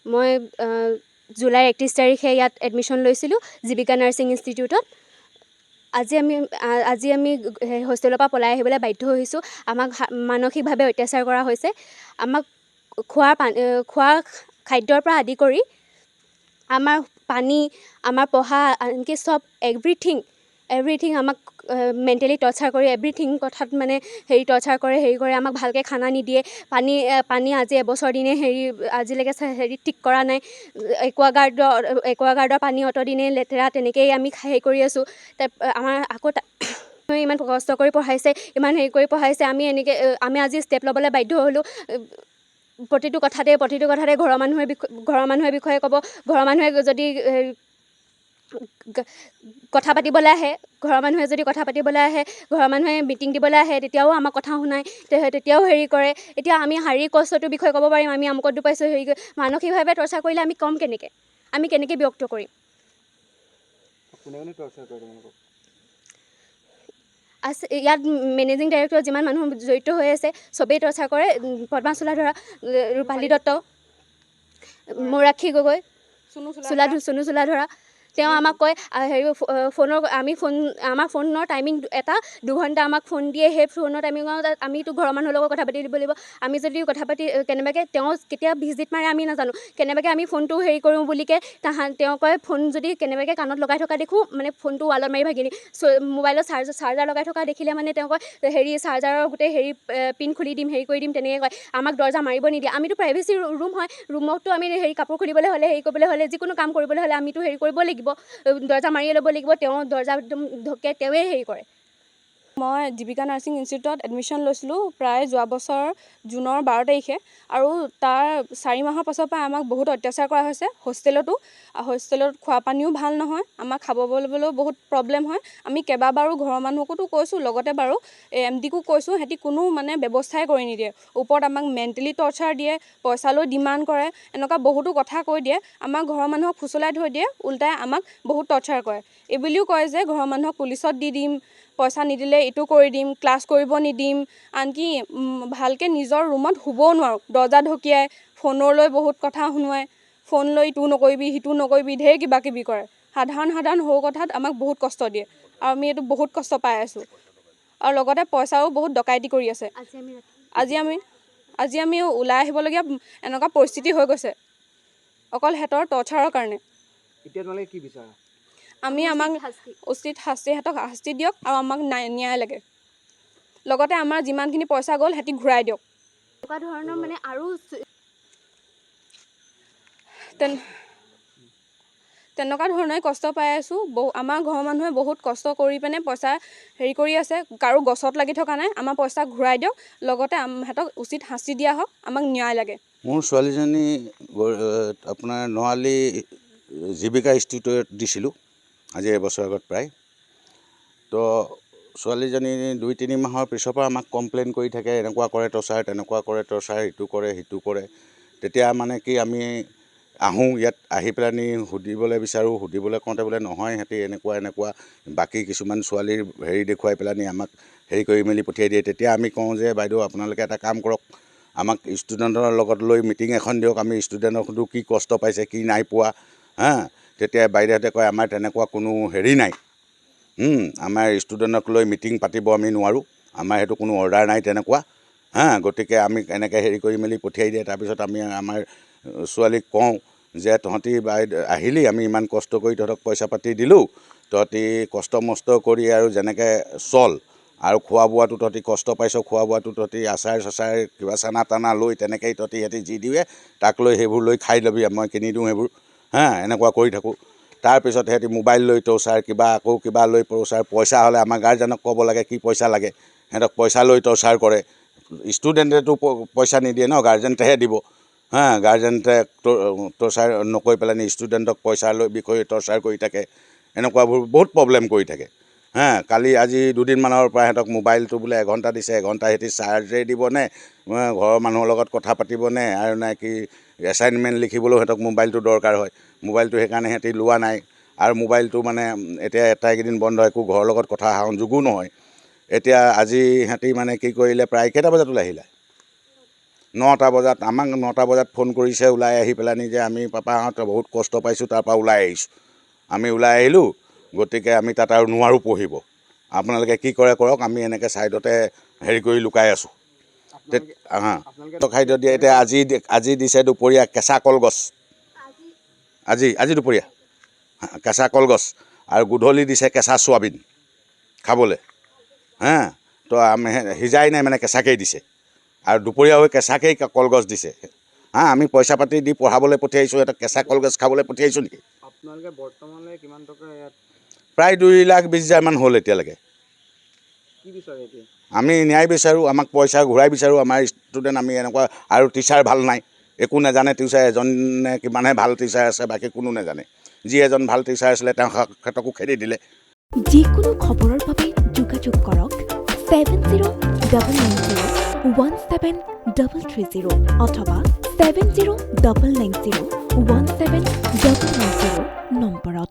মই জুলাইৰ 31 তাৰিখে ইয়াত এডমিশ্যন লৈছিলোঁ জীৱিকা নাৰ্ছিং ইনষ্টিটিউটত। আজি আমি হোষ্টেলৰ পৰা পলাই আহিবলৈ বাধ্য হৈছোঁ। আমাক মানসিকভাৱে অত্যাচাৰ কৰা হৈছে। আমাক খোৱা খাদ্যৰ পৰা আদি কৰি আমাৰ পানী, আমাৰ পঢ়া, আনকি চব এভৰিথিং আমাক মেণ্টেলি টৰ্চাৰ কৰি এভৰিথিং কথাত মানে টৰ্চাৰ কৰে, আমাক ভালকৈ খানা নিদিয়ে। পানী আজি এবছৰ দিনে আজিলৈকে ঠিক কৰা নাই। একুৱাগাৰ্ডৰ পানী অতদিনে লেতেৰা, তেনেকেই আমি কৰি আছোঁ। আমাৰ আকৌ ইমান কষ্ট কৰি পঢ়াইছে, ইমান কৰি পঢ়াইছে, আমি আজি ষ্টেপ ল'বলৈ বাধ্য হ'লোঁ। প্ৰতিটো কথাতে ঘৰৰ মানুহৰ বিষয়ে ক'ব। ঘৰৰ মানুহে যদি কথা পাতিবলৈ আহে, ঘৰৰ মানুহে মিটিং দিবলৈ আহে, তেতিয়াও আমাক কথা শুনায়, তেতিয়াও কৰে। এতিয়া আমি শাৰীৰিক কষ্টটোৰ বিষয়ে ক'ব পাৰিম, আমি আমুকত দুপাইছোঁ, মানসিকভাৱে টৰ্চাৰ কৰিলে আমি ক'ম কেনেকৈ? আমি কেনেকৈ ব্যক্ত কৰিম? ইয়াত মেনেজিং ডাইৰেক্টৰ যিমান মানুহ জড়িত হৈ আছে, চবেই টৰ্চাৰ কৰে। পদ্মা চোলাধৰা, ৰূপালী দত্ত, মৌৰাক্ষী গগৈ, চুনু চোলাধৰা, তেওঁ আমাক কয় আমাৰ ফোনৰ টাইমিং 2 ঘণ্টা আমাক ফোন দিয়ে। সেই ফোনৰ টাইমিঙত আমিতো ঘৰৰ মানুহৰ লগত কথা পাতি দিব লাগিব। আমি যদি কথা পাতি কেনেবাকৈ তেওঁ কেতিয়া ভিজিট মাৰে আমি নাজানো, কেনেবাকৈ আমি ফোনটো কৰোঁ বুলিকৈ তেওঁ কয়, ফোন যদি কেনেবাকৈ কাণত লগাই থকা দেখোঁ, মানে ফোনটো ৱালত মাৰি ভাগি দিম। মোবাইলত চাৰ্জাৰ লগাই থকা দেখিলে মানে তেওঁ কয় চাৰ্জাৰৰ গোটেই পিন খুলি দিম, কৰি দিম, তেনেকৈ কয়। আমাক দৰ্জা মাৰিব নিদিয়ে। আমিতো প্ৰাইভেচি ৰুম হয়, ৰুমততো আমি কাপোৰ খুলিবলৈ হ'লে কৰিবলৈ হ'লে যিকোনো কাম কৰিবলৈ হ'লে আমিতো কৰিব লাগিব, দৰ্জা মাৰিয়ে ল'ব লাগিব। তেওঁ দৰ্জা একদম ঢকে তেওঁৱে কৰে। মই জীৱিকা নাৰ্ছিং ইনষ্টিটিউটত এডমিশ্যন লৈছিলোঁ প্ৰায় যোৱা বছৰ জুনৰ 12 তাৰিখে, আৰু তাৰ 4 মাহৰ পাছৰ পৰা আমাক বহুত অত্যাচাৰ কৰা হৈছে। হোষ্টেলত খোৱা পানীও ভাল নহয়, আমাক খাব বলৈও বহুত প্ৰব্লেম হয়। আমি কেইবাবাৰো ঘৰৰ মানুহকোতো কৈছোঁ, লগতে বাৰু MD-কো কৈছোঁ, সিহঁতি কোনো মানে ব্যৱস্থাই কৰি নিদিয়ে। ওপৰত আমাক মেণ্টেলি টৰ্চাৰ দিয়ে, পইচা লৈ ডিমাণ্ড কৰে, এনেকুৱা বহুতো কথা কৈ দিয়ে। আমাৰ ঘৰৰ মানুহক ফুচলাই থৈ দিয়ে, উল্টাই আমাক বহুত টৰ্চাৰ কৰে। এইবুলিও কয় যে ঘৰৰ মানুহক পুলিচত দি দিম, পইচা নিদিলে এইটো কৰি দিম, ক্লাছ কৰিব নিদিম, আনকি ভালকৈ নিজৰ ৰুমত শুবও নোৱাৰোঁ। দৰ্জা ঢকিয়াই, ফোনলৈ বহুত কথা শুনোৱাই, ফোন লৈ ইটো নকৰিবি, সিটো নকৰিবি, ঢেৰ কিবাকিবি কৰে। সাধাৰণ সৰু কথাত আমাক বহুত কষ্ট দিয়ে, আৰু আমি এইটো বহুত কষ্ট পাই আছোঁ। আৰু লগতে পইচাও বহুত ডকাইতি কৰি আছে। আজি আমি ওলাই আহিবলগীয়া এনেকুৱা পৰিস্থিতি হৈ গৈছে, অকল সিহঁতৰ টৰ্চাৰৰ কাৰণে। এতিয়া তোমালোকে কি বিচাৰা? আমাক উচিত সিহঁতক শাস্তি দিয়ক, আৰু আমাক ন্যায় লাগে। লগতে আমাৰ যিমানখিনি পইচা গ'ল সিহঁতি ঘূৰাই দিয়ক। এনেকুৱা ধৰণৰ মানে আৰু তেনেকুৱা ধৰণে কষ্ট পাই আছোঁ। আমাৰ ঘৰৰ মানুহে বহুত কষ্ট কৰি পিনে পইচা কৰি আছে, কাৰো গছত লাগি থকা নাই। আমাৰ পইচা ঘূৰাই দিয়ক, লগতে সিহঁতক উচিত শাস্তি দিয়া হওক, আমাক ন্যায় লাগে। মোৰ ছোৱালীজনী আপোনাৰ নআলি জীৱিকা ইনষ্টিটিউটত দিছিলোঁ আজি এবছৰ আগত প্ৰায়। তো ছোৱালীজনী 2-3 মাহৰ পিছৰ পৰা আমাক কমপ্লেইন কৰি থাকে, এনেকুৱা কৰে টৰ্চাৰ, তেনেকুৱা কৰে টৰ্চাৰ, ইটো কৰে সিটো কৰে। তেতিয়া মানে কি আমি আহোঁ, ইয়াত আহি পেলানি সুধিবলৈ বিচাৰোঁ, সুধিবলৈ কওঁতে বোলে নহয় সিহঁতি এনেকুৱা বাকী কিছুমান ছোৱালীৰ দেখুৱাই পেলানি আমাক কৰি মেলি পঠিয়াই দিয়ে। তেতিয়া আমি কওঁ যে বাইদেউ আপোনালোকে এটা কাম কৰক, আমাক ষ্টুডেণ্টৰ লগত লৈ মিটিং এখন দিয়ক, আমি ষ্টুডেণ্টক সুধোঁ কি কষ্ট পাইছে, কি নাই পোৱা। তেতিয়া বাইদেউহঁতে কয় আমাৰ তেনেকুৱা কোনো নাই, আমাৰ ষ্টুডেণ্টক লৈ মিটিং পাতিব আমি নোৱাৰোঁ, আমাৰ সেইটো কোনো অৰ্ডাৰ নাই তেনেকুৱা। গতিকে আমি এনেকৈ কৰি মেলি পঠিয়াই দিয়ে। তাৰপিছত আমি আমাৰ ছোৱালীক কওঁ যে তহঁতি আহিলি, আমি ইমান কষ্ট কৰি তহঁতক পইচা পাতি দিলোঁ, তহঁতি কষ্ট মষ্ট কৰি আৰু যেনেকৈ চল, আৰু খোৱা বোৱাটো তহঁতি কষ্ট পাইছ, খোৱা বোৱাটো তহঁতি আচাৰ চাচাৰ কিবা চানা টানা লৈ তেনেকৈয়ে সিহঁতি যি দিয়ে তাক লৈ সেইবোৰ লৈ খাই ল'বি, মই কিনি দিওঁ সেইবোৰ। এনেকুৱা কৰি থাকোঁ। তাৰপিছত সিহঁতি মোবাইল লৈ টৰ্চাৰ, কিবা লৈ টৰ্চাৰ, পইচা হ'লে আমাৰ গাৰ্জেনক ক'ব লাগে কি পইচা লাগে, সিহঁতক পইচা লৈ টৰ্চাৰ কৰে। ষ্টুডেণ্টেতো পইচা নিদিয়ে ন, গাৰ্জেণ্টেহে দিব। গাৰ্জেণ্টে টৰ্চাৰ নকৰি পেলানি ষ্টুডেণ্টক পইচা লৈ বিষয়ে টৰ্চাৰ কৰি থাকে। এনেকুৱাবোৰ বহুত প্ৰব্লেম কৰি থাকে। আজি 2 দিনমানৰ পৰা সিহঁতক মোবাইলটো বোলে 1 ঘণ্টা দিছে, 1 ঘণ্টা সিহঁতি চাৰ্জে দিবনে, ঘৰৰ মানুহৰ লগত কথা পাতিবনে, আৰু নে কি এছাইনমেণ্ট লিখিবলৈও সিহঁতক মোবাইলটো দৰকাৰ হয়। মোবাইলটো সেইকাৰণে সিহঁতি লোৱা নাই। আৰু মোবাইলটো মানে এতিয়া এইকেইদিন বন্ধ, একো ঘৰৰ লগত কথা সংযোগো নহয়। এতিয়া আজি সিহঁতি মানে কি কৰিলে, প্ৰায় কেইটা বজাত ওলাই আহিলে? 9টা বজাত আমাক 9টা বজাত ফোন কৰিছে ওলাই আহি পেলানি যে আমি পাপাহঁত বহুত কষ্ট পাইছোঁ তাৰপৰা ওলাই আহিছোঁ আমি ওলাই আহিলোঁ গতিকে আমি তাত আৰু নোৱাৰোঁ পঢ়িব আপোনালোকে কি কৰে কৰক আমি এনেকৈ ছাইডতে হেৰি কৰি লুকাই আছোঁ খাদ্য দিয়ে এতিয়া আজি দিছে দুপৰীয়া কেঁচা কলগছ আজি দুপৰীয়া কেঁচা কলগছ আৰু গধূলি দিছে কেঁচা চয়াবিন খাবলৈ তো আমি সিজাই নাই মানে কেঁচাকেই দিছে আৰু দুপৰীয়া হৈ কেঁচাকেই কলগছ দিছে আমি পইচা পাতি দি পঢ়াবলৈ পঠিয়াইছোঁ এটা কেঁচা কলগছ খাবলৈ পঠিয়াইছোঁ নেকি আপোনালোকে বৰ্তমানলৈ কিমান টকা ইয়াত প্ৰায় 2,20,000 হ'ল এতিয়ালৈকে কি বিচাৰে এতিয়া আমি ন্যায় বিচাৰোঁ আমাক পইচা ঘূৰাই বিচাৰোঁ আমাৰ ষ্টুডেণ্ট আমি এনেকুৱা আৰু টিচাৰ ভাল নাই একো নাজানে টিচাৰ এজনে কিমানহে ভাল টিচাৰ আছে বাকী কোনো নাজানে যি এজন ভাল টিচাৰ আছিলে তেওঁ সিহঁতকো খেদি দিলে যিকোনো খবৰৰ বাবে যোগাযোগ কৰক 7099017330 অথবা 7099017390 নম্বৰত